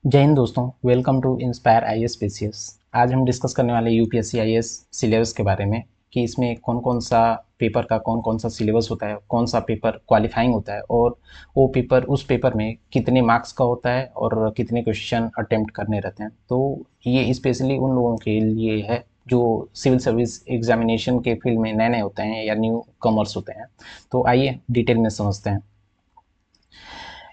जय हिंद दोस्तों, welcome to inspire IAS PCS. आज हम डिस्कस करने वाले यूपीएससी आईएएस सिलेबस के बारे में कि इसमें कौन कौन सा पेपर का कौन कौन सा सिलेबस होता है, कौन सा पेपर क्वालिफाइंग होता है और वो पेपर उस पेपर में कितने मार्क्स का होता है और कितने क्वेश्चन अटेम्प्ट करने रहते हैं। तो ये स्पेशली उन लोगों के लिए है जो सिविल सर्विस एग्जामिनेशन के फील्ड में नए नए होते हैं या न्यू कमर्स होते हैं। तो आइए डिटेल में समझते हैं।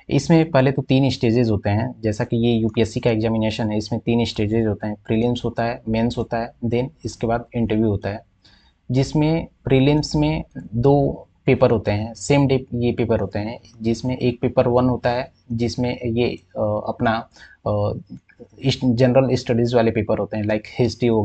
इसमें पहले तो 3 स्टेजेस होते हैं। जैसा कि ये यूपीएससी का एग्जामिनेशन है, इसमें 3 स्टेजेस होते हैं। प्रीलिम्स होता है, मेंस होता है, देन इसके बाद इंटरव्यू होता है। जिसमें प्रीलिम्स में 2 पेपर होते हैं, सेम डे ये पेपर होते हैं। जिसमें एक पेपर 1 होता है जिसमें ये अपना जनरल स्टडीज़ वाले पेपर होते हैं, लाइक हिस्ट्री हो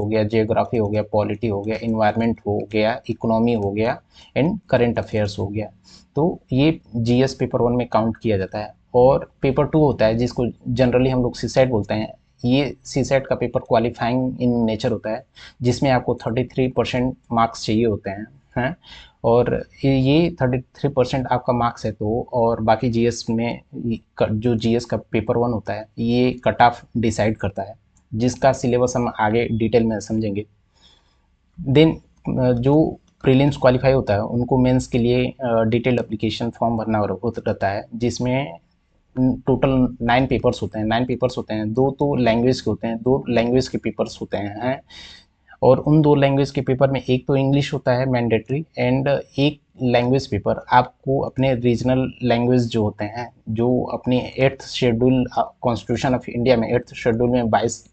गया, जियोग्राफी हो गया, पॉलिटी हो गया, इन्वायरमेंट हो गया, इकोनॉमी हो गया एंड करंट अफेयर्स हो गया। तो ये जीएस पेपर 1 में काउंट किया जाता है। और पेपर 2 होता है जिसको जनरली हम लोग सीसेट बोलते हैं। ये सीसेट का पेपर क्वालिफाइंग इन नेचर होता है, जिसमें आपको 33% मार्क्स चाहिए होते हैं। और ये 33% आपका मार्क्स है। तो और बाकी जीएस में जो जीएस का पेपर 1 होता है ये कट ऑफ डिसाइड करता है, जिसका सिलेबस हम आगे डिटेल में समझेंगे। देन जो प्रीलिम्स क्वालिफाई होता है उनको मेंस के लिए डिटेल्ड एप्लीकेशन फॉर्म भरना रहता है, जिसमें टोटल 9 पेपर्स होते हैं। 9 पेपर्स होते हैं, 2 तो लैंग्वेज के होते हैं, 2 लैंग्वेज के पेपर्स होते हैं। और उन 2 लैंग्वेज के पेपर में एक तो इंग्लिश होता है मैंडेटरी, एंड एक लैंग्वेज पेपर आपको अपने रीजनल लैंग्वेज जो होते हैं, जो अपनी 8th schedule constitution of India में 8th शेड्यूल में 22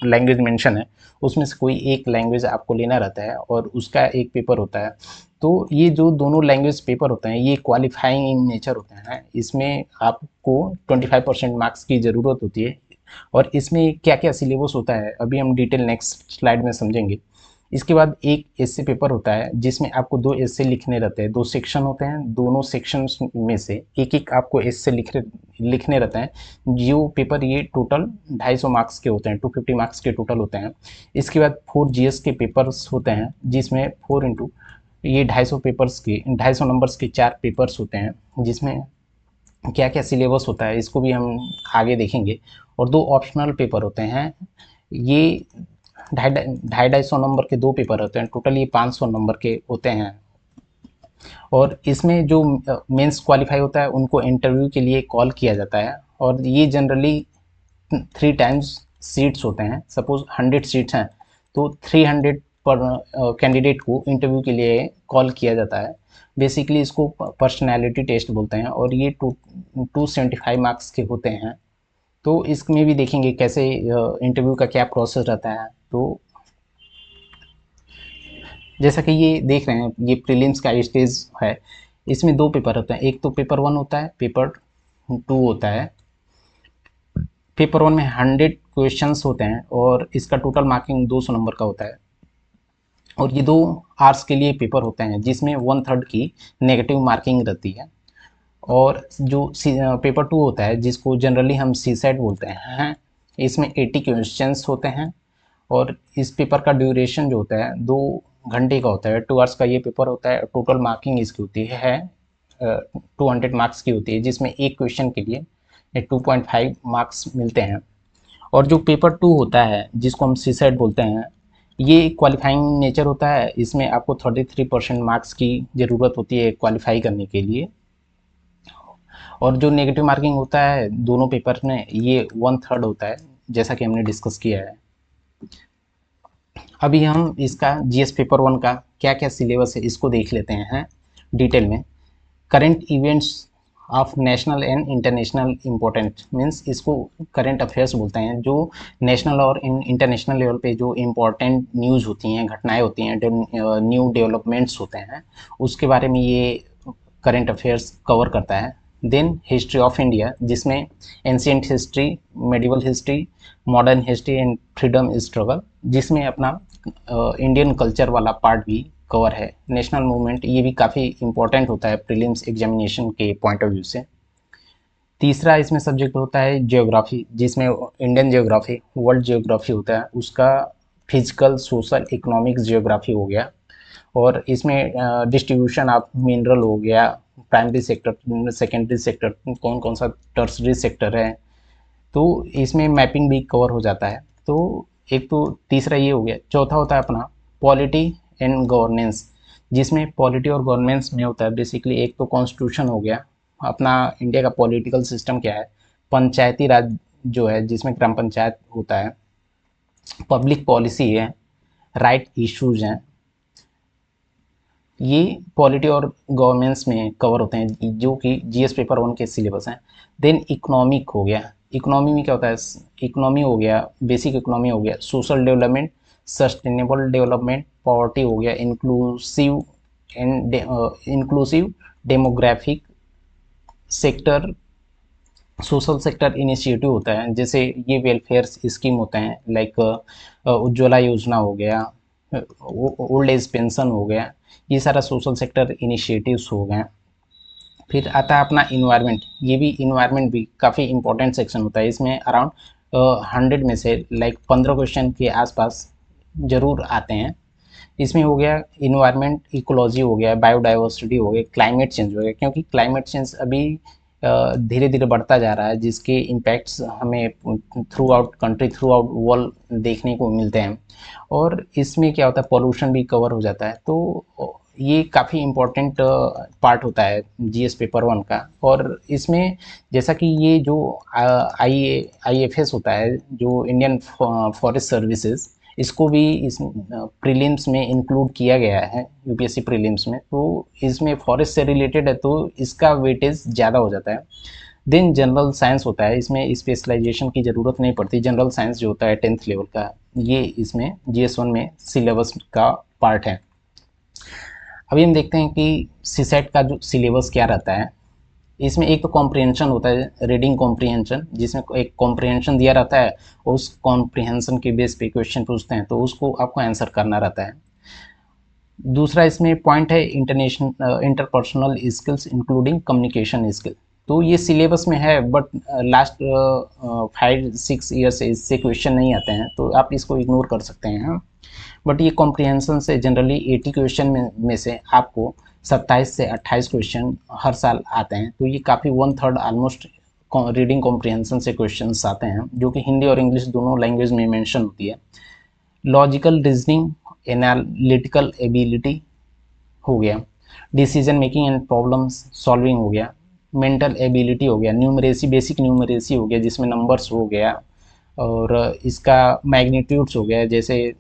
लैंग्वेज मेंशन है, उसमें से कोई एक लैंग्वेज आपको लेना रहता है और उसका एक पेपर होता है। तो ये जो दोनों लैंग्वेज पेपर होते हैं ये क्वालिफाइंग इन नेचर होते हैं। इसमें आपको 25% मार्क्स की ज़रूरत होती है। और इसमें क्या क्या सिलेबस होता है अभी हम डिटेल नेक्स्ट स्लाइड में समझेंगे। इसके बाद एक एसए पेपर होता है जिसमें आपको 2 एसए लिखने रहते हैं। 2 सेक्शन होते हैं, दोनों सेक्शंस में से एक एक आपको एसए लिखने रहते हैं। जो पेपर ये टोटल 250 मार्क्स के होते हैं, 250 मार्क्स के टोटल होते हैं। इसके बाद 4 जीएस के पेपर्स होते हैं, जिसमें 4 इंटू ये 250 नंबर्स के 4 पेपर्स होते हैं। जिसमें क्या क्या सिलेबस होता है इसको भी हम आगे देखेंगे। और 2 ऑप्शनल पेपर होते हैं। ये ढाई ढाई सौ नंबर के 2 पेपर होते हैं, टोटल ये 500 नंबर के होते हैं। और इसमें जो मेंस क्वालिफाई होता है उनको इंटरव्यू के लिए कॉल किया जाता है। और ये जनरली 3 टाइम्स सीट्स होते हैं। सपोज 100 सीट्स हैं तो 300 पर कैंडिडेट को इंटरव्यू के लिए कॉल किया जाता है। बेसिकली इसको पर्सनैलिटी टेस्ट बोलते हैं और ये 275 मार्क्स के होते हैं। तो इसमें भी देखेंगे कैसे इंटरव्यू का क्या प्रोसेस रहता है। तो जैसा कि ये देख रहे हैं, ये प्रीलिम्स का स्टेज है। इसमें 2 पेपर होते हैं, एक तो पेपर 1 होता है, पेपर 2 होता है। पेपर 1 में 100 क्वेश्चंस होते हैं और इसका टोटल मार्किंग 200 नंबर का होता है। और ये 2 आवर्स के लिए पेपर होते हैं, जिसमें 1/3 की नेगेटिव मार्किंग रहती है। और जो पेपर 2 होता है जिसको जनरली हम सीसेट बोलते हैं, इसमें 80 क्वेश्चंस होते हैं। और इस पेपर का ड्यूरेशन जो होता है 2 घंटे का होता है। 2 आवर्स का ये पेपर होता है। टोटल मार्किंग इसकी होती है 200 मार्क्स की होती है, जिसमें एक क्वेश्चन के लिए 2.5 मार्क्स मिलते हैं। और जो पेपर 2 होता है जिसको हम सीसेट बोलते हैं, ये क्वालिफाइंग नेचर होता है। इसमें आपको 33% मार्क्स की ज़रूरत होती है क्वालिफाई करने के लिए। और जो नेगेटिव मार्किंग होता है दोनों पेपर में ये 1/3 होता है, जैसा कि हमने डिस्कस किया है। अभी हम इसका जीएस पेपर 1 का क्या क्या सिलेबस है इसको देख लेते हैं डिटेल में। Current events of national and international important means इसको करंट अफेयर्स बोलते हैं। जो नेशनल और इंटरनेशनल लेवल पे जो इम्पोर्टेंट न्यूज़ होती हैं, घटनाएं होती हैं, न्यू डेवलपमेंट्स होते हैं, उसके बारे में ये करंट अफेयर्स कवर करता है। देन हिस्ट्री ऑफ इंडिया, जिसमें ancient history, medieval history, modern history and freedom struggle, जिसमें अपना इंडियन कल्चर वाला पार्ट भी कवर है। नेशनल मूवमेंट ये भी काफ़ी इंपॉर्टेंट होता है प्रीलिम्स एग्जामिनेशन के पॉइंट ऑफ व्यू से। तीसरा इसमें सब्जेक्ट होता है ज्योग्राफी, जिसमें इंडियन ज्योग्राफी, वर्ल्ड ज्योग्राफी होता है, उसका फिजिकल, सोशल, इकोनॉमिक्स ज्योग्राफी हो गया। और इसमें डिस्ट्रीब्यूशन ऑफ मिनरल हो गया, प्राइमरी सेक्टर, सेकेंडरी सेक्टर, कौन कौन सा टर्सरी सेक्टर है, तो इसमें मैपिंग भी कवर हो जाता है। तो एक तो तीसरा ये हो गया। चौथा होता है अपना पॉलिटी एंड गवर्नेंस, जिसमें पॉलिटी और गवर्नेंस में होता है बेसिकली एक तो कॉन्स्टिट्यूशन हो गया, अपना इंडिया का पॉलिटिकल सिस्टम क्या है, पंचायती राज जो है जिसमें ग्राम पंचायत होता है, पब्लिक पॉलिसी है, राइट इश्यूज हैं, ये पॉलिटी और गवर्नेंस में कवर होते हैं जो कि जीएस पेपर 1 के सिलेबस हैं। देन इकोनॉमिक हो गया। इकोनॉमी में क्या होता है, इकोनॉमी हो गया, बेसिक इकोनॉमी हो गया, social development, sustainable development, poverty हो गया, inclusive demographic sector, social sector initiative होता है, जैसे ये वेलफेयर स्कीम होते हैं लाइक उज्ज्वला योजना हो गया, ओल्ड एज पेंशन हो गया, ये सारा सोशल सेक्टर इनिशिएटिव्स हो गए। फिर आता है अपना इन्वायरमेंट। ये भी इन्वायरमेंट भी काफ़ी इंपॉर्टेंट सेक्शन होता है। इसमें अराउंड 100 में से लाइक 15 क्वेश्चन के आसपास ज़रूर आते हैं। इसमें हो गया इन्वायरमेंट, इकोलॉजी हो गया, बायोडाइवर्सिटी हो गया, क्लाइमेट चेंज हो गया, क्योंकि क्लाइमेट चेंज अभी धीरे धीरे बढ़ता जा रहा है, जिसके इम्पैक्ट्स हमें through out country, through out world देखने को मिलते हैं। और इसमें क्या होता है, पोल्यूशन भी कवर हो जाता है। तो ये काफ़ी इम्पोर्टेंट पार्ट होता है जीएस पेपर 1 का। और इसमें जैसा कि ये जो आईएफएस होता है, जो इंडियन फॉरेस्ट सर्विसेज, इसको भी इस प्रीलिम्स में इंक्लूड किया गया है, यूपीएससी प्रीलिम्स में। तो इसमें फॉरेस्ट से रिलेटेड है तो इसका वेटेज ज़्यादा हो जाता है। देन जनरल साइंस होता है, इसमें स्पेशलाइजेशन की ज़रूरत नहीं पड़ती। जनरल साइंस जो होता है 10th लेवल का, ये इसमें जीएस 1 में सिलेबस का पार्ट है। अभी हम देखते हैं कि सीसेट का जो सिलेबस क्या रहता है। इसमें एक तो कॉम्प्रिहेंशन होता है, रीडिंग कॉम्प्रिहेंशन, जिसमें एक कॉम्प्रिहेंशन दिया रहता है, उस कॉम्प्रिहेंशन के बेस पे क्वेश्चन पूछते हैं, तो उसको आपको आंसर करना रहता है। दूसरा इसमें पॉइंट है interpersonal skills including communication skill. तो ये सिलेबस में है, बट लास्ट 5-6 ईयर से इससे क्वेश्चन नहीं आते हैं, तो आप इसको इग्नोर कर सकते हैं। बट ये कॉम्प्रिहेंशन से जनरली 80 क्वेश्चन में से आपको 27 से 28 क्वेश्चन हर साल आते हैं। तो ये काफ़ी 1/3 ऑलमोस्ट रीडिंग कॉम्प्रिहेंशन से क्वेश्चंस आते हैं, जो कि हिंदी और इंग्लिश दोनों लैंग्वेज में मेंशन होती है। लॉजिकल रीजनिंग, एनालिटिकल एबिलिटी हो गया, decision making and problems solving हो गया, मेंटल एबिलिटी हो गया, न्यूमरेसी, बेसिक न्यूमरेसी हो गया जिसमें नंबर्स हो गया, और इसका मैग्नीट्यूड्स हो गया, जैसे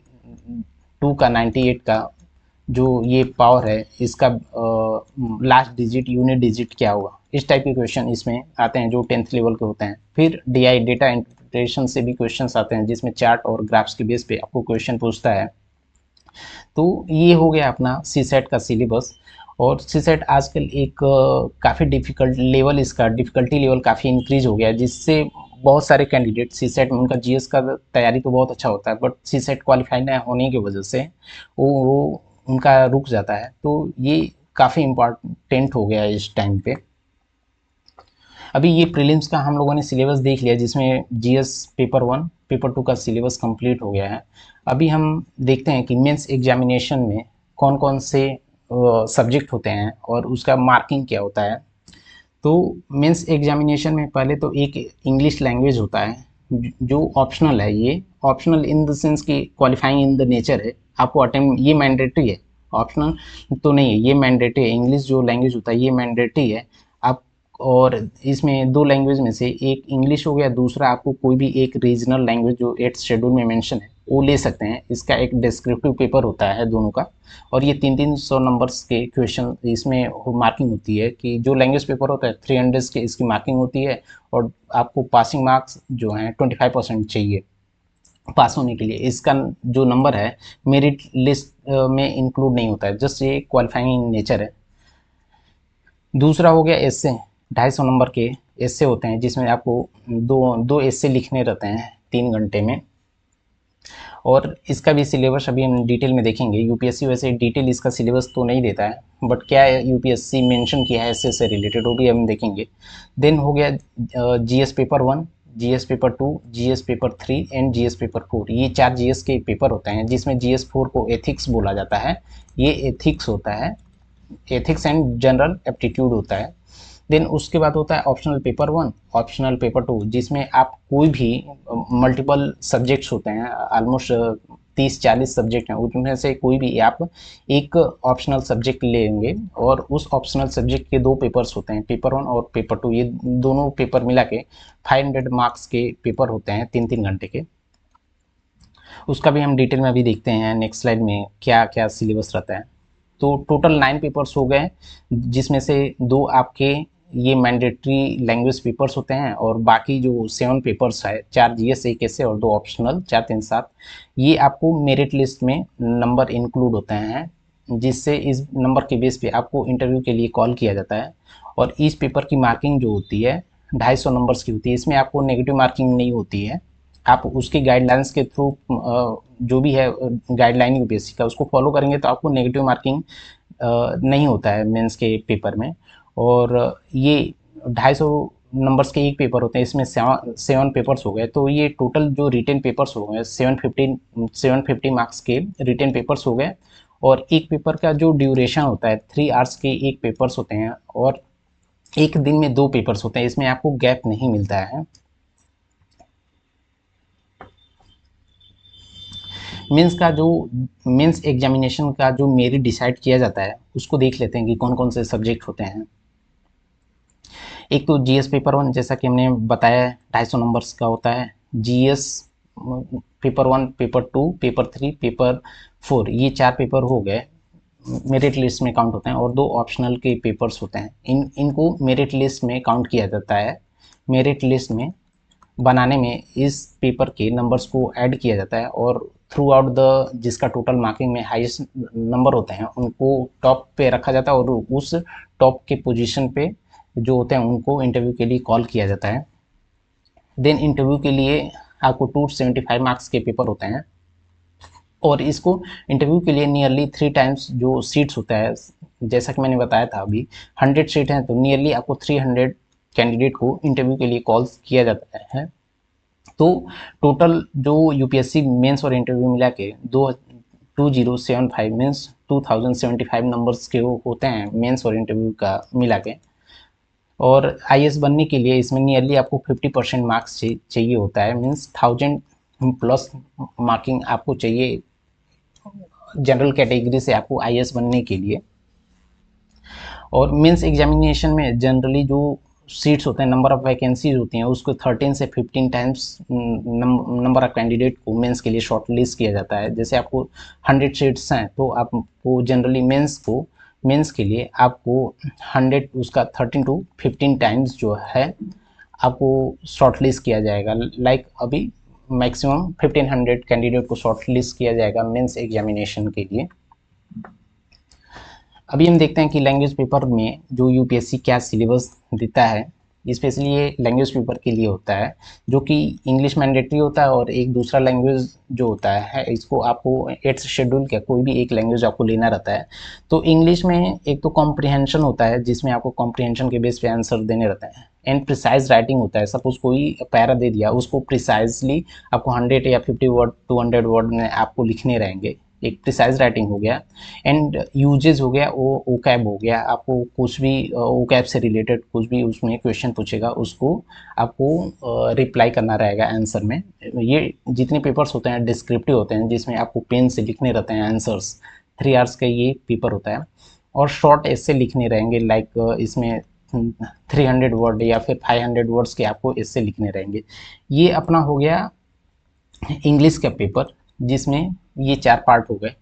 2 का 98 का जो ये पावर है, इसका लास्ट डिजिट, यूनिट डिजिट क्या होगा, इस टाइप के क्वेश्चन इसमें आते हैं जो 10th लेवल के होते हैं। फिर डीआई, डेटा इंटरप्रिटेशन से भी क्वेश्चंस आते हैं, जिसमें चार्ट और ग्राफ्स के बेस पे आपको क्वेश्चन पूछता है। तो ये हो गया अपना सीसेट का सिलेबस। और सीसेट आजकल एक काफ़ी डिफ़िकल्ट लेवल, इसका डिफ़िकल्टी लेवल काफ़ी इंक्रीज हो गया है, जिससे बहुत सारे कैंडिडेट सीसेट में, उनका जीएस का तैयारी तो बहुत अच्छा होता है, बट सीसेट क्वालिफाई न होने की वजह से वो उनका रुक जाता है। तो ये काफ़ी इम्पॉर्टेंट हो गया है इस टाइम पे। अभी ये प्रीलिम्स का हम लोगों ने सिलेबस देख लिया, जिसमें जीएस पेपर 1, पेपर 2 का सिलेबस कंप्लीट हो गया है। अभी हम देखते हैं कि मेंस एग्जामिनेशन में कौन कौन से सब्जेक्ट होते हैं और उसका मार्किंग क्या होता है। तो मेंस एग्जामिनेशन में पहले तो एक इंग्लिश लैंग्वेज होता है, जो ऑप्शनल है। ये ऑप्शनल इन द सेंस कि क्वालिफाइंग इन द नेचर है, आपको अटेम्प्ट, ये मैंडेटरी है, ऑप्शनल तो नहीं है, ये मैंडेटरी है। इंग्लिश जो लैंग्वेज होता है ये मैंडेटरी है आप। और इसमें 2 लैंग्वेज में से एक इंग्लिश हो गया, दूसरा आपको कोई भी एक रीजनल लैंग्वेज जो 8th शेड्यूल में मेंशन है वो ले सकते हैं। इसका एक डिस्क्रिप्टिव पेपर होता है दोनों का, और ये 300 नंबर्स के क्वेश्चन इसमें मार्किंग होती है, कि जो लैंग्वेज पेपर होता है 300 के इसकी मार्किंग होती है, और आपको पासिंग मार्क्स जो हैं 25% चाहिए पास होने के लिए। इसका जो नंबर है मेरिट लिस्ट में इंक्लूड नहीं होता है, जस्ट ये क्वालिफाइंग नेचर है। दूसरा हो गया एस्से, 250 नंबर के एस्से होते हैं, जिसमें आपको दो एस्से लिखने रहते हैं 3 घंटे में। और इसका भी सिलेबस अभी हम डिटेल में देखेंगे। यूपीएससी वैसे डिटेल इसका सिलेबस तो नहीं देता है, बट क्या है यूपीएससी मेंशन किया है एस्से से रिलेटेड, वो भी हम देखेंगे। देन हो गया GS paper 1, GS paper 2, GS paper 3 and GS paper 4। ये 4 जीएस के पेपर होते हैं, जिसमें जीएस 4 को एथिक्स बोला जाता है। ये एथिक्स होता है, एथिक्स एंड जनरल एप्टीट्यूड होता है। देन उसके बाद होता है ऑप्शनल पेपर 1, ऑप्शनल पेपर 2, जिसमें आप कोई भी मल्टीपल सब्जेक्ट्स होते हैं, ऑलमोस्ट 30-40 सब्जेक्ट हैं, उनमें से कोई भी आप एक ऑप्शनल सब्जेक्ट लेंगे और उस ऑप्शनल सब्जेक्ट के 2 पेपर्स होते हैं, पेपर 1 और पेपर 2, ये दोनों पेपर मिला के 500 मार्क्स के पेपर होते हैं 3-3 घंटे के। उसका भी हम डिटेल में अभी देखते हैं नेक्स्ट स्लाइड में क्या क्या सिलेबस रहता है। तो टोटल 9 पेपर्स हो गए, जिसमें से 2 आपके ये मैंडेटरी लैंग्वेज पेपर्स होते हैं और बाकी जो 7 पेपर्स है, 4 जीएस, 1 ऐसे और 2 ऑप्शनल, 4 3 7, ये आपको मेरिट लिस्ट में नंबर इंक्लूड होते हैं, जिससे इस नंबर के बेस पे आपको इंटरव्यू के लिए कॉल किया जाता है। और इस पेपर की मार्किंग जो होती है 250 नंबर्स की होती है, इसमें आपको नेगेटिव मार्किंग नहीं होती है, आप उसकी गाइडलाइंस के थ्रू जो भी है गाइडलाइन बेसिक है उसको फॉलो करेंगे तो आपको नेगेटिव मार्किंग नहीं होता है मेंस के पेपर में। और ये 250 नंबर्स के एक पेपर होते हैं, इसमें 7 पेपर्स हो गए, तो ये टोटल जो रिटेन पेपर्स हो गए 750 मार्क्स के रिटेन पेपर्स हो गए। और एक पेपर का जो ड्यूरेशन होता है 3 आवर्स के एक पेपर्स होते हैं और एक दिन में 2 पेपर्स होते हैं, इसमें आपको गैप नहीं मिलता है। मेंस एग्जामिनेशन का जो मेरिट डिसाइड किया जाता है उसको देख लेते हैं कि कौन कौन से सब्जेक्ट होते हैं। एक तो जीएस पेपर 1, जैसा कि हमने बताया 250 नंबर्स का होता है। GS paper 1, paper 2, paper 3, paper 4, ये 4 पेपर हो गए, मेरिट लिस्ट में काउंट होते हैं। और 2 ऑप्शनल के पेपर्स होते हैं, इनको मेरिट लिस्ट में काउंट किया जाता है। मेरिट लिस्ट में बनाने में इस पेपर के नंबर्स को ऐड किया जाता है और थ्रू आउट द जिसका टोटल मार्किंग में हाईएस्ट नंबर होते हैं उनको टॉप पे रखा जाता है और उस टॉप के पोजीशन पे जो होते हैं उनको इंटरव्यू के लिए कॉल किया जाता है। देन इंटरव्यू के लिए आपको 275 मार्क्स के पेपर होते हैं और इसको इंटरव्यू के लिए नियरली 3 टाइम्स जो सीट्स होता है, जैसा कि मैंने बताया था अभी 100 सीट हैं, तो नियरली आपको 300 कैंडिडेट को इंटरव्यू के लिए कॉल्स किया जाता है। तो टोटल जो यूपीएससी मेंस और इंटरव्यू मिला के 2075 मीन्स 2075 नंबर्स के वो होते हैं मेंस और इंटरव्यू का मिला के। और आईएएस बनने के लिए इसमें नियरली आपको 50% मार्क्स चाहिए होता है, मीन्स 1000 प्लस मार्किंग आपको चाहिए जनरल कैटेगरी से आपको आईएएस बनने के लिए। और मेंस एग्जामिनेशन में जनरली जो सीट्स होते हैं, नंबर ऑफ वैकेंसीज होती हैं, उसको 13 से 15 टाइम्स नंबर ऑफ कैंडिडेट को मेंस के लिए शॉर्ट लिस्ट किया जाता है। जैसे आपको 100 सीट्स हैं तो आपको जनरली मेंस के लिए आपको 100 उसका 13 to 15 टाइम्स जो है आपको शॉर्ट लिस्ट किया जाएगा। लाइक अभी मैक्सिमम 1500 कैंडिडेट को शॉर्ट लिस्ट किया जाएगा मेंस एग्जामिनेशन के लिए। अभी हम देखते हैं कि लैंग्वेज पेपर में जो यूपीएससी क्या सिलेबस देता है, स्पेशली ये लैंग्वेज पेपर के लिए होता है, जो कि इंग्लिश मैंडेटरी होता है और एक दूसरा लैंग्वेज जो होता है इसको आपको 8th शेड्यूल का कोई भी एक लैंग्वेज आपको लेना रहता है। तो इंग्लिश में एक तो कॉम्प्रिहेंशन होता है जिसमें आपको कॉम्प्रिहेंशन के बेस पे आंसर देने रहते हैं, एंड प्रिसाइज राइटिंग होता है। सपोज कोई पैरा दे दिया, उसको प्रिसाइजली आपको 100 या 50 वर्ड 200 वर्ड में आपको लिखने रहेंगे, एक प्रिसाइज राइटिंग हो गया। एंड यूजेज हो गया, ओ कैब हो गया, आपको कुछ भी ओ कैब से रिलेटेड कुछ भी उसमें क्वेश्चन पूछेगा उसको आपको रिप्लाई करना रहेगा आंसर में। ये जितने पेपर्स होते हैं डिस्क्रिप्टिव होते हैं, जिसमें आपको पेन से लिखने रहते हैं आंसर्स। 3 आवर्स का ये पेपर होता है। और शॉर्ट ऐसे लिखने रहेंगे, लाइक इसमें 300 वर्ड या फिर 500 वर्ड्स के आपको ऐसे लिखने रहेंगे। ये अपना हो गया इंग्लिश का पेपर, जिसमें ये 4 पार्ट हो गए।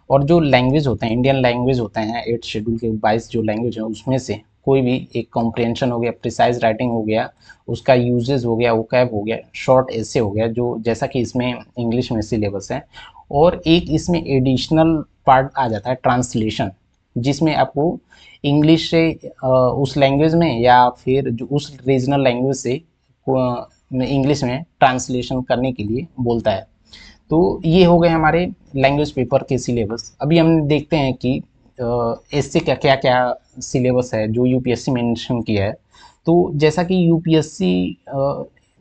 और जो लैंग्वेज होते हैं, इंडियन लैंग्वेज होते हैं 8 शेड्यूल के 22 जो लैंग्वेज है उसमें से कोई भी एक कॉम्प्रिहेंशन हो गया, प्रिसाइज राइटिंग हो गया, उसका यूजेस हो गया, वोकैब हो गया, शॉर्ट ऐसे हो गया, जो जैसा कि इसमें इंग्लिश में सिलेबस है। और एक इसमें एडिशनल पार्ट आ जाता है ट्रांसलेशन, जिसमें आपको इंग्लिश से उस लैंग्वेज में या फिर जो उस रीजनल लैंग्वेज से इंग्लिश में ट्रांसलेशन करने के लिए बोलता है। तो ये हो गए हमारे लैंग्वेज पेपर के सिलेबस। अभी हम देखते हैं कि इससे क्या क्या सिलेबस है जो यूपीएससी मेंशन किया है। तो जैसा कि यूपीएससी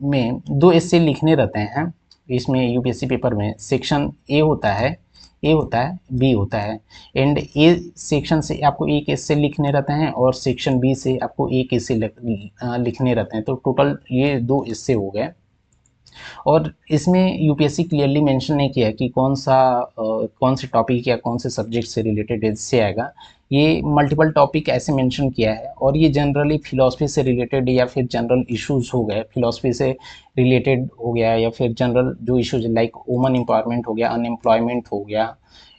में 2 ऐसे लिखने रहते हैं इसमें, यूपीएससी पेपर में सेक्शन ए होता है ए होता है, बी होता है। एंड ए सेक्शन से आपको एक ऐसे लिखने रहते हैं और सेक्शन बी से आपको एक ऐसे लिखने रहते हैं। तो टोटल ये 2 ऐसे हो गए। और इसमें यूपीएससी क्लियरली मेंशन नहीं किया कि कौन से टॉपिक या कौन से सब्जेक्ट से रिलेटेड इससे आएगा। ये मल्टीपल टॉपिक ऐसे मेंशन किया है, और ये जनरली फिलॉसफी से रिलेटेड या फिर जनरल इश्यूज हो गए, फिलॉसफी से रिलेटेड हो गया, या फिर जनरल जो इश्यूज लाइक वुमन एम्पावरमेंट हो गया, अनएम्प्लॉयमेंट हो गया,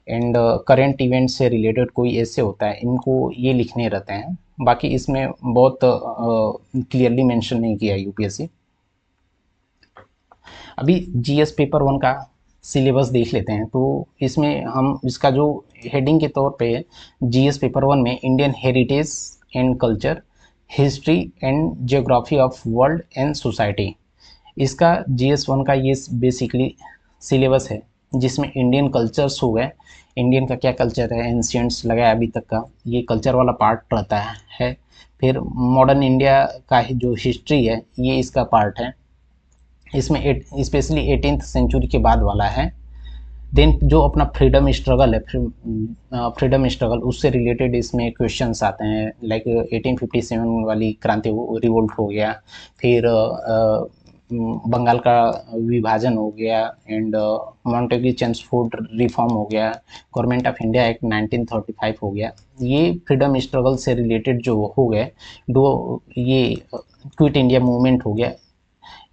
एंड करंट इवेंट से रिलेटेड कोई ऐसे होता है, इनको ये लिखने रहते हैं। बाकी इसमें बहुत क्लियरली मेंशन नहीं किया यूपीएससी। अभी जीएस पेपर 1 का सिलेबस देख लेते हैं। तो इसमें हम इसका जो हेडिंग के तौर पे जीएस पेपर 1 में Indian heritage and culture, history and geography of world and society, इसका जीएस 1 का ये बेसिकली सिलेबस है, जिसमें इंडियन कल्चर्स हो गए, इंडियन का क्या कल्चर है, एंशियंट्स लगा है अभी तक का, ये कल्चर वाला पार्ट रहता है। फिर मॉडर्न इंडिया का जो हिस्ट्री है ये इसका पार्ट है, इसमें स्पेशली 18th सेंचुरी के बाद वाला है। देन जो अपना फ्रीडम स्ट्रगल है, फ्रीडम स्ट्रगल, उससे रिलेटेड इसमें क्वेश्चंस आते हैं, लाइक 1857 वाली क्रांति रिवोल्ट हो गया, फिर बंगाल का विभाजन हो गया, एंड मॉन्टेग्यू चेम्सफोर्ड रिफॉर्म हो गया, गवर्नमेंट ऑफ इंडिया एक्ट 1935 हो गया। ये फ्रीडम स्ट्रगल से रिलेटेड जो हो गए, दो ये क्विट इंडिया मूवमेंट हो गया,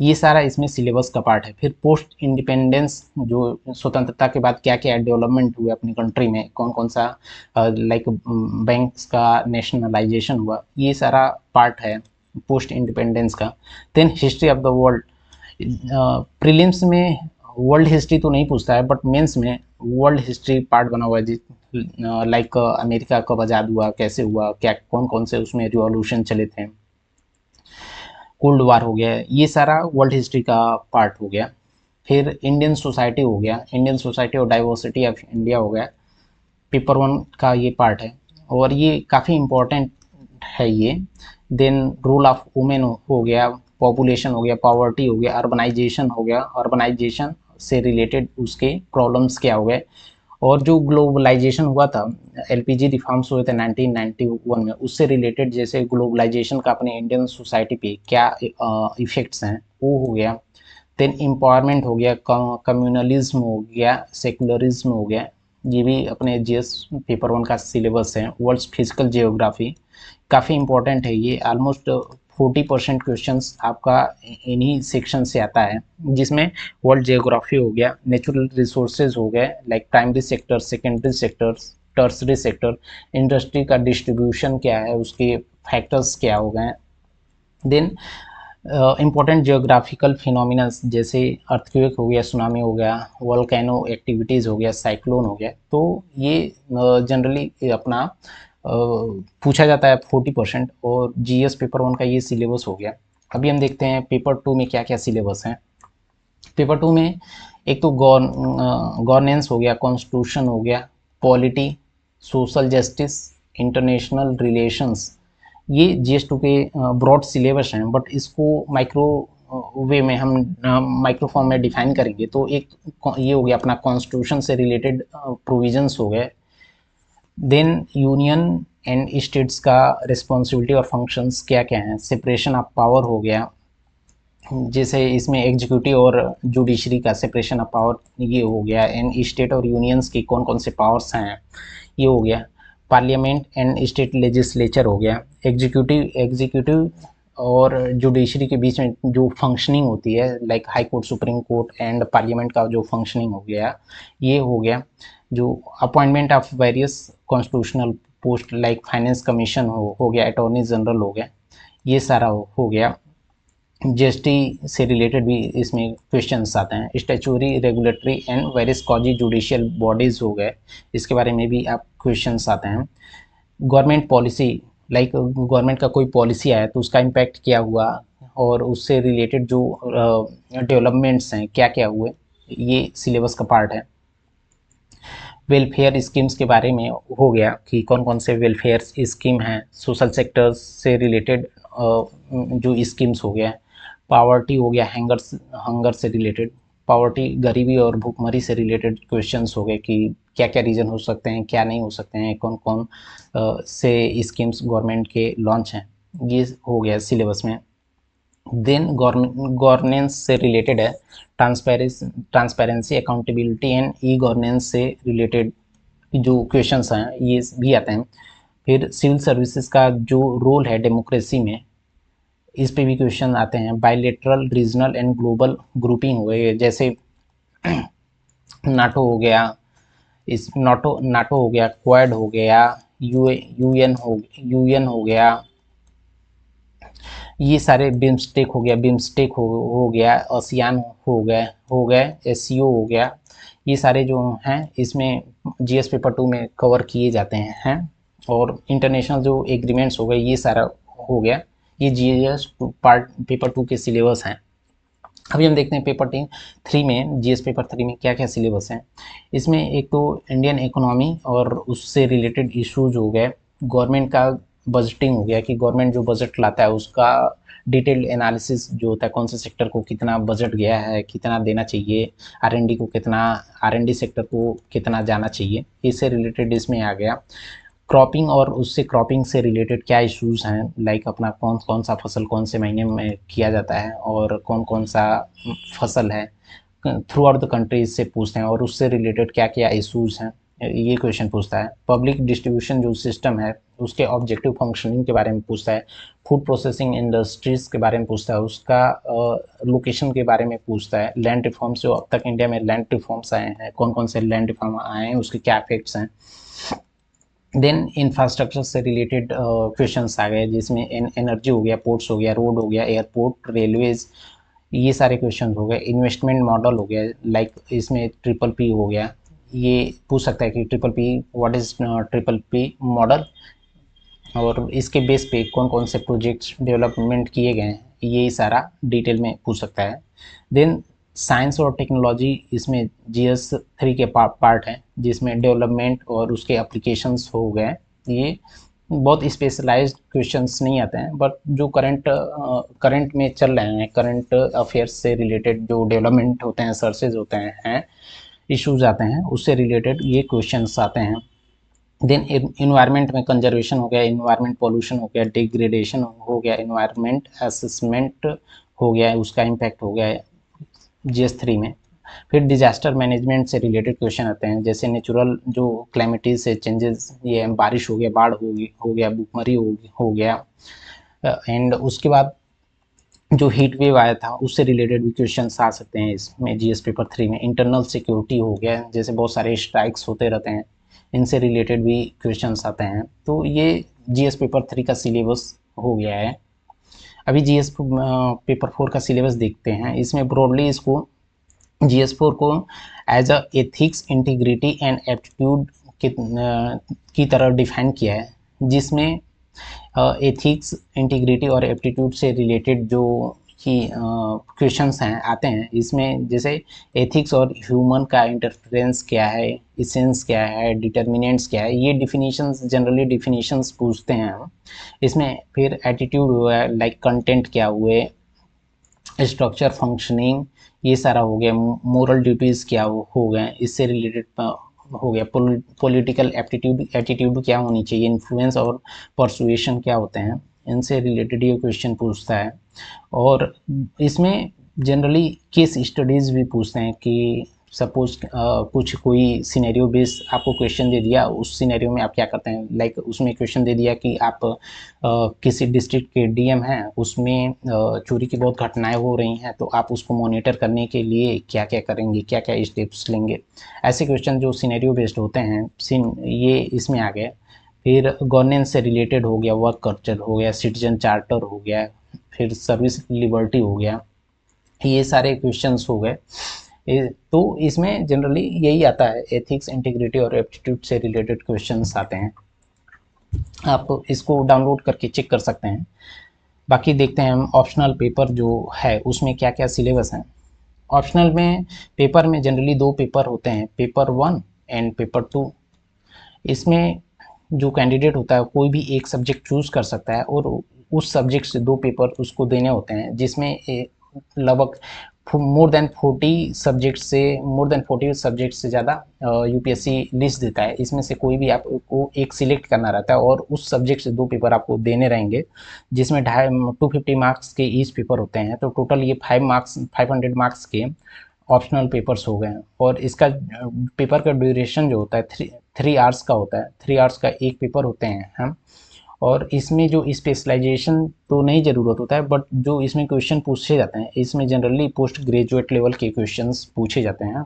ये सारा इसमें सिलेबस का पार्ट है। फिर पोस्ट इंडिपेंडेंस, जो स्वतंत्रता के बाद क्या क्या डेवलपमेंट हुए अपनी कंट्री में, कौन कौन सा लाइक बैंक्स का नेशनलाइजेशन हुआ, ये सारा पार्ट है पोस्ट इंडिपेंडेंस का। Then history of the world, prelims में वर्ल्ड हिस्ट्री तो नहीं पूछता है, बट मेंस में वर्ल्ड हिस्ट्री पार्ट बना हुआ है, लाइक अमेरिका कब आज़ाद हुआ, कैसे हुआ, क्या कौन कौन से उसमें रिवॉल्यूशन चले थे, कोल्ड वार हो गया, ये सारा वर्ल्ड हिस्ट्री का पार्ट हो गया। फिर इंडियन सोसाइटी हो गया, इंडियन सोसाइटी और डाइवर्सिटी ऑफ इंडिया हो गया, पेपर 1 का ये पार्ट है, और ये काफ़ी इम्पोर्टेंट है ये। देन रोल ऑफ वुमेन हो गया, पॉपुलेशन हो गया, पॉवर्टी हो गया, अर्बनाइजेशन हो गया, अर्बनाइजेशन से रिलेटेड उसके प्रॉब्लम्स क्या हो गए, और जो ग्लोबलाइजेशन हुआ था, एलपीजी रिफॉर्म्स हुए थे 1991 में, उससे रिलेटेड जैसे ग्लोबलाइजेशन का अपने इंडियन सोसाइटी पे क्या इफ़ेक्ट्स हैं, वो हो गया। देन एम्पावरमेंट हो गया, कम्युनलिज्म हो गया, सेकुलरिज्म हो गया, ये भी अपने जीएस पेपर 1 का सिलेबस है। वर्ल्ड्स फिजिकल जियोग्राफी काफ़ी इंपॉर्टेंट है, ये ऑलमोस्ट 40% क्वेश्चंस आपका इन्हीं सेक्शन से आता है, जिसमें वर्ल्ड जियोग्राफी हो गया, नेचुरल रिसोर्सेज हो गए, like primary sector, secondary sector, tertiary sector, industry का डिस्ट्रीब्यूशन क्या है, उसके फैक्टर्स क्या हो गए। देन इम्पोर्टेंट जियोग्राफिकल फिनोमिना जैसे अर्थक्वेक हो गया, सुनामी हो गया, वोल्केनो एक्टिविटीज़ हो गया, साइक्लोन हो गया। तो ये जनरली अपना पूछा जाता है 40%, और जीएस पेपर 1 का ये सिलेबस हो गया। अभी हम देखते हैं पेपर 2 में क्या क्या सिलेबस हैं। पेपर 2 में एक तो गवर्नेंस हो गया, कॉन्स्टिट्यूशन हो गया, polity, social justice, international relations, ये जीएस 2 के ब्रॉड सिलेबस हैं, बट इसको माइक्रो वे में हम माइक्रो फॉर्म में डिफाइन करेंगे। तो एक ये हो गया अपना कॉन्स्टिट्यूशन से रिलेटेड प्रोविजंस हो गए। देन यूनियन एंड स्टेट्स का रिस्पॉन्सिबिलिटी और फंक्शंस क्या क्या हैं, सेपरेशन ऑफ पावर हो गया, जैसे इसमें एग्जीक्यूटिव और जुडिशरी का सेपरेशन ऑफ पावर ये हो गया, एंड स्टेट और यूनियंस की कौन कौन से पावर्स हैं ये हो गया। पार्लियामेंट एंड स्टेट लेजिस्लेचर हो गया, एग्जीक्यूटिव और जुडिशरी के बीच में जो फंक्शनिंग होती है, like high court, supreme court and parliament का जो फंक्शनिंग हो गया ये हो गया। जो appointment of various constitutional post, like finance commission हो गया, अटॉर्नी जनरल हो गया, ये सारा हो गया। जीएसटी से रिलेटेड भी इसमें क्वेश्चंस आते हैं। Statutory, regulatory and various quasi judicial bodies हो गए, इसके बारे में भी आप क्वेश्चंस आते हैं। गवर्नमेंट पॉलिसी, लाइक गवर्नमेंट का कोई पॉलिसी आया तो उसका इम्पैक्ट क्या हुआ, और उससे रिलेटेड जो डेवलपमेंट्स हैं क्या क्या हुए, ये सिलेबस का पार्ट है। वेलफेयर स्कीम्स के बारे में हो गया कि कौन कौन से वेलफेयर स्कीम हैं, सोशल सेक्टर्स से रिलेटेड जो स्कीम्स हो गया। पावर्टी हो गया, हंगर से रिलेटेड, पॉवर्टी, गरीबी और भूखमरी से रिलेटेड क्वेश्चंस हो गए कि क्या क्या रीजन हो सकते हैं, क्या नहीं हो सकते हैं, कौन कौन से स्कीम्स गवर्नमेंट के लॉन्च हैं, ये हो गया सिलेबस में। देन गवर्नेंस से रिलेटेड है transparency, accountability and e governance से रिलेटेड जो क्वेश्चंस हैं ये भी आते हैं। फिर सिविल सर्विसेज का जो रोल है डेमोक्रेसी में, इस पे भी क्वेश्चन आते हैं। Bilateral, regional and global grouping हो गए, जैसे नाटो हो गया, इस नाटो हो गया, क्वाड हो गया, यूएन हो गया, ये सारे बिम्स्टेक हो गया, हो गया, आसियान हो गए एससीओ हो गया, ये सारे जो हैं इसमें जीएस पेपर 2 में कवर किए जाते हैं। और इंटरनेशनल जो एग्रीमेंट्स हो गए ये सारा हो गया, ये जीएस पार्ट पेपर 2 के सिलेबस हैं। अभी हम देखते हैं पेपर 3 में, जीएस पेपर 3 में क्या क्या सिलेबस हैं। इसमें एक तो इंडियन इकोनॉमी और उससे रिलेटेड इश्यूज हो गए, गवर्नमेंट का बजटिंग हो गया कि गवर्नमेंट जो बजट लाता है उसका डिटेल्ड एनालिसिस जो होता है, कौन से सेक्टर को कितना बजट गया है, कितना देना चाहिए, आरएनडी को कितना, आरएनडी सेक्टर को कितना जाना चाहिए, इससे रिलेटेड इसमें आ गया। क्रॉपिंग और उससे क्रॉपिंग से रिलेटेड क्या इश्यूज हैं, लाइक अपना कौन कौन सा फसल कौन से महीने में किया जाता है और कौन कौन सा फसल है, थ्रू आउट द कंट्री इससे पूछते हैं। और उससे रिलेटेड क्या क्या इश्यूज हैं, ये क्वेश्चन पूछता है। पब्लिक डिस्ट्रीब्यूशन जो सिस्टम है उसके ऑब्जेक्टिव फंक्शनिंग के बारे में पूछता है। फूड प्रोसेसिंग इंडस्ट्रीज के बारे में पूछता है, उसका लोकेशन के बारे में पूछता है। लैंड रिफॉर्म्स जो अब तक इंडिया में लैंड रिफॉर्म्स आए हैं, कौन कौन से लैंड रिफॉर्म आए हैं, उसके क्या इफेक्ट्स हैं। देन इंफ्रास्ट्रक्चर से रिलेटेड क्वेश्चंस आ गए, जिसमें एनर्जी हो गया, पोर्ट्स हो गया, रोड हो गया, एयरपोर्ट, रेलवेज, ये सारे क्वेश्चन हो गए। इन्वेस्टमेंट मॉडल हो गया, लाइक इसमें ट्रिपल पी हो गया, ये पूछ सकता है कि triple P, what is triple P model, और इसके बेस पे कौन कौन से प्रोजेक्ट्स डेवलपमेंट किए गए हैं, ये सारा डिटेल में पूछ सकता है। देन साइंस और टेक्नोलॉजी, इसमें जीएस 3 के पार्ट है, जिसमें डेवलपमेंट और उसके एप्लीकेशंस हो गए। ये बहुत स्पेशलाइज्ड क्वेश्चंस नहीं आते हैं, बट जो करंट में चल रहे हैं, करंट अफेयर्स से रिलेटेड जो डेवलपमेंट होते हैं, सर्चेज होते हैं, इश्यूज आते हैं, उससे रिलेटेड ये क्वेश्चंस आते हैं। देन इन्वायरमेंट में कंजर्वेशन हो गया, इन्वायरमेंट पॉल्यूशन हो गया, डिग्रेडेशन हो गया, इन्वायरमेंट असेसमेंट हो गया, उसका इम्पैक्ट हो गया जीएस 3 में। फिर डिजास्टर मैनेजमेंट से रिलेटेड क्वेश्चन आते हैं, जैसे नेचुरल जो क्लाइमेटी से चेंजेस, ये बारिश हो गया, बाढ़ हो गया, भूखमरी हो गया। एंड उसके बाद जो हीट वेव आया था उससे रिलेटेड भी क्वेश्चन आ सकते हैं इसमें जीएस पेपर 3 में। इंटरनल सिक्योरिटी हो गया, जैसे बहुत सारे स्ट्राइक्स होते रहते हैं, इनसे रिलेटेड भी क्वेश्चंस आते हैं। तो ये जीएस पेपर 3 का सिलेबस हो गया है। अभी जीएस पेपर 4 का सिलेबस देखते हैं। इसमें ब्रॉडली इसको GS4 को as a ethics, integrity and aptitude की तरह डिफाइन किया है, जिसमें एथिक्स, इंटीग्रिटी और एप्टीट्यूड से रिलेटेड जो कि क्वेश्चंस हैं आते हैं इसमें, जैसे एथिक्स और ह्यूमन का इंटरफेरेंस क्या है, इसेंस क्या है, डिटर्मिनेंट्स क्या है, ये डिफिनीशंस, जनरली डिफिनीशंस पूछते हैं हम इसमें। फिर एटीट्यूड हुआ, लाइक कंटेंट क्या हुए, स्ट्रक्चर, फंक्शनिंग, ये सारा हो गया। मोरल ड्यूटीज़ क्या हो गए, इससे रिलेटेड हो गया। पॉलिटिकल एटीट्यूड क्या होनी चाहिए, इन्फ्लुएंस और परसुएशन क्या होते हैं, इनसे रिलेटेड ये क्वेश्चन पूछता है। और इसमें जनरली केस स्टडीज़ भी पूछते हैं कि सपोज कुछ कोई सिनेरियो बेस आपको क्वेश्चन दे दिया, उस सिनेरियो में आप क्या करते हैं। लाइक उसमें क्वेश्चन दे दिया कि आप किसी डिस्ट्रिक्ट के डीएम हैं, उसमें चोरी की बहुत घटनाएं हो रही हैं, तो आप उसको मॉनिटर करने के लिए क्या क्या करेंगे, क्या क्या स्टेप्स लेंगे। ऐसे क्वेश्चन जो सिनेरियो बेस्ड होते हैं, ये इसमें आ गए। फिर गवर्नेंस से रिलेटेड हो गया, वर्क कल्चर हो गया, सिटीजन चार्टर हो गया, फिर सर्विस लिबर्टी हो गया, ये सारे क्वेश्चंस हो गए। तो इसमें जनरली यही आता है, एथिक्स, इंटीग्रिटी और एप्टीट्यूड से रिलेटेड क्वेश्चंस आते हैं। आप इसको डाउनलोड करके चेक कर सकते हैं। बाकी देखते हैं हम ऑप्शनल पेपर जो है उसमें क्या क्या सिलेबस है। ऑप्शनल में पेपर में जनरली 2 पेपर होते हैं, पेपर 1 एंड पेपर 2। इसमें जो कैंडिडेट होता है कोई भी एक सब्जेक्ट चूज कर सकता है और उस सब्जेक्ट से 2 पेपर उसको देने होते हैं, जिसमें लगभग मोर देन 40 सब्जेक्ट से ज़्यादा यूपीएससी लिस्ट देता है। इसमें से कोई भी आपको एक सिलेक्ट करना रहता है और उस सब्जेक्ट से 2 पेपर आपको देने रहेंगे, जिसमें 250 मार्क्स के ईच पेपर होते हैं। तो टोटल ये 500 मार्क्स के ऑप्शनल पेपर्स हो गए हैं। और इसका पेपर का ड्यूरेशन जो होता है 3 आवर्स का होता है। 3 आवर्स का एक पेपर होते हैं हम। और इसमें जो स्पेशलाइजेशन तो नहीं ज़रूरत होता है, बट जो इसमें क्वेश्चन पूछे जाते हैं, इसमें जनरली पोस्ट ग्रेजुएट लेवल के क्वेश्चंस पूछे जाते हैं।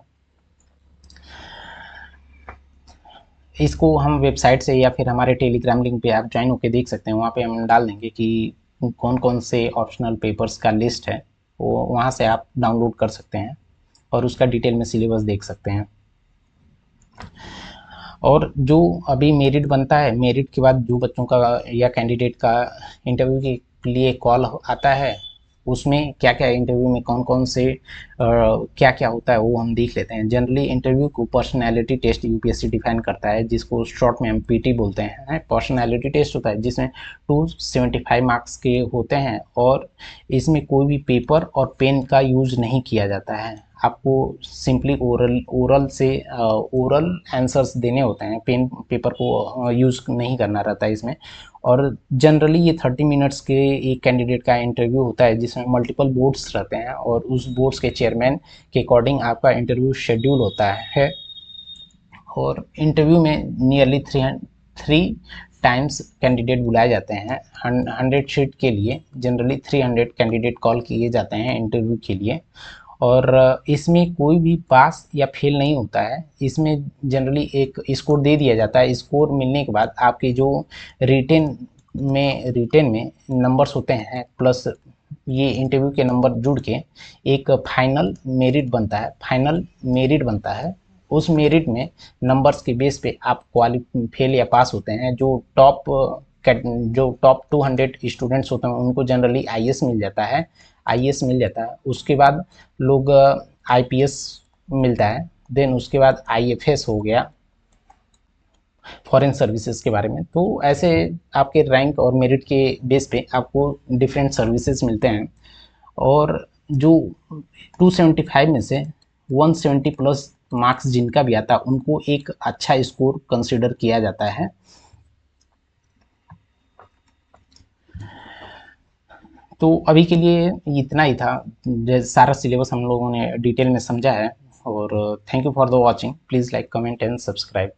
इसको हम वेबसाइट से या फिर हमारे टेलीग्राम लिंक पे आप ज्वाइन होकर देख सकते हैं। वहाँ पे हम डाल देंगे कि कौन कौन से ऑप्शनल पेपर्स का लिस्ट है, वो वहाँ से आप डाउनलोड कर सकते हैं और उसका डिटेल में सिलेबस देख सकते हैं। और जो अभी मेरिट बनता है, मेरिट के बाद जो बच्चों का या कैंडिडेट का इंटरव्यू के लिए कॉल आता है, उसमें क्या क्या इंटरव्यू में कौन कौन से क्या क्या होता है वो हम देख लेते हैं। जनरली इंटरव्यू को पर्सनैलिटी टेस्ट यूपीएससी डिफाइन करता है, जिसको शॉर्ट में हम पीटी बोलते हैं। पर्सनैलिटी टेस्ट होता है जिसमें 275 मार्क्स के होते हैं और इसमें कोई भी पेपर और पेन का यूज नहीं किया जाता है। आपको सिंपली ओरल आंसर्स देने होते हैं, पेन पेपर को यूज़ नहीं करना रहता है इसमें। और जनरली ये 30 मिनट्स के एक कैंडिडेट का इंटरव्यू होता है, जिसमें मल्टीपल बोर्ड्स रहते हैं और उस बोर्ड्स के चेयरमैन के अकॉर्डिंग आपका इंटरव्यू शेड्यूल होता है। और इंटरव्यू में नियरली 3 टाइम्स कैंडिडेट बुलाए जाते हैं। 100 शीट के लिए जनरली 300 कैंडिडेट कॉल किए जाते हैं इंटरव्यू के लिए। और इसमें कोई भी पास या फेल नहीं होता है। इसमें जनरली एक स्कोर दे दिया जाता है। स्कोर मिलने के बाद आपके जो रिटेन में नंबर्स होते हैं, प्लस ये इंटरव्यू के नंबर जुड़ के एक फाइनल मेरिट बनता है। उस मेरिट में नंबर्स के बेस पे आप फेल या पास होते हैं। जो टॉप 200 स्टूडेंट्स होते हैं उनको जनरली आईएएस मिल जाता है। उसके बाद लोग आईपीएस मिलता है। देन उसके बाद आईएफएस हो गया, फॉरेन सर्विसेज के बारे में। तो ऐसे आपके रैंक और मेरिट के बेस पे आपको डिफरेंट सर्विसेज मिलते हैं। और जो 275 में से 170 प्लस मार्क्स जिनका भी आता है उनको एक अच्छा स्कोर कंसिडर किया जाता है। तो अभी के लिए इतना ही था। सारा सिलेबस हम लोगों ने डिटेल में समझा है। और thank you for the watching. Please like, comment and subscribe.